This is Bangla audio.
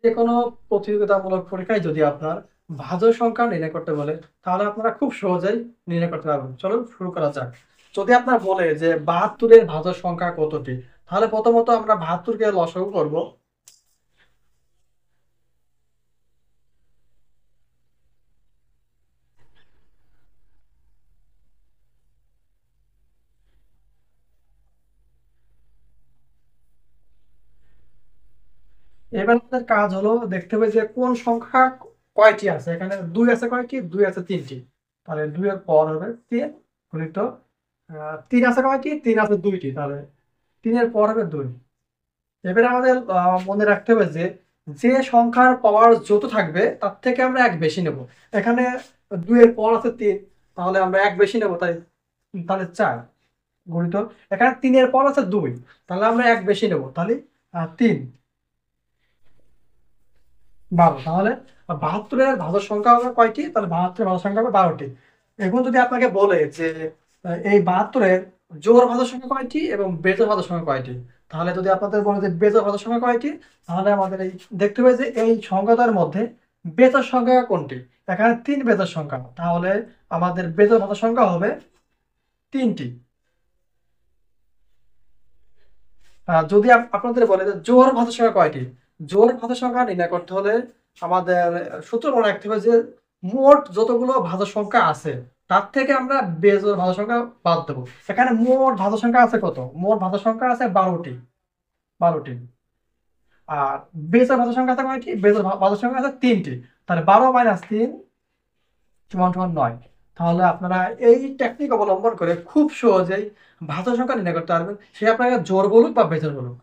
যে কোনো প্রতিযোগিতামূলক পরীক্ষায় যদি আপনার ভাজক সংখ্যা নির্ণয় করতে বলে, তাহলে আপনারা খুব সহজেই নির্ণয় করতে পারবেন। চলুন শুরু করা যাক। যদি আপনার বলে যে ৭২ এর ভাজক সংখ্যা কতটি, তাহলে প্রথমত আমরা ৭২ কে লসাগু করব। এবার আমাদের কাজ হলো দেখতে হবে যে কোন সংখ্যা কয়টি আছে। এখানে ২ আছে কয়টি? ২ আছে ৩টি। তাহলে ২ এর পর হবে ৩ গুণিত ৩ আছে কয়টি? ৩ আছে ২টি। তাহলে ৩ এর পর হবে ২। এবারে আমাদের মনে রাখতে হবে যে, যে সংখ্যার পাওয়ার যত থাকবে তার থেকে আমরা ১ বেশি নেব। এখানে ২ এর পর আছে ৩, তাহলে আমরা ১ বেশি নেব, তাহলে ৪ গুণিত এখানে ৩ এর পর আছে ২, তাহলে আমরা ১ বেশি নেব, তাহলে ৩ ১২। তাহলে ৭২ এর ভাজক সংখ্যা হবে কয়টি? তাহলে ৭২ এর ভাজক সংখ্যা হবে ১২টি। এখন যদি আপনাকে বলে যে এই ৭২ এর জোড় ভাজক সংখ্যা কয়টি এবং বেজোড় ভাজক সংখ্যা কয়টি? তাহলে যদি আপনাদের বলে যে বেজোড় ভাজক সংখ্যা কয়টি? তাহলে আমাদের এই দেখতে হবে যে এই সংখ্যাটার মধ্যে বেজোড় সংখ্যা কোনটি? এখানে ৩ বেজোড় সংখ্যা। তাহলে আমাদের বেজোড় ভাজক সংখ্যা হবে ৩টি। যদি আপনাদের বলে যে জোড় ভাজক সংখ্যা কয়টি? জোড় ভাজক সংখ্যা নির্ণয় করতে হলে আমাদের সূত্র মনে রাখতে হবে যে মোট যতগুলো ভাজক সংখ্যা আছে তার থেকে আমরা বেজোড় ভাজক সংখ্যা বাদ দেবো। এখানে মোট ভাজক সংখ্যা আছে কত? মোট ভাজক সংখ্যা আছে ১২টি। ১২টি। আর বেজোড় ভাজক সংখ্যা আছে কয়টি? বেজোড় ভাজক সংখ্যা আছে ৩টি। তাহলে ১২ - ৩ = ৯। তাহলে আপনারা এই টেকনিক অবলম্বন করে খুব সহজেই ভাজক সংখ্যা নির্ণয় করতে পারবেন। সে আপনাকে জোড় বলুক বা বেজোড় বলুক।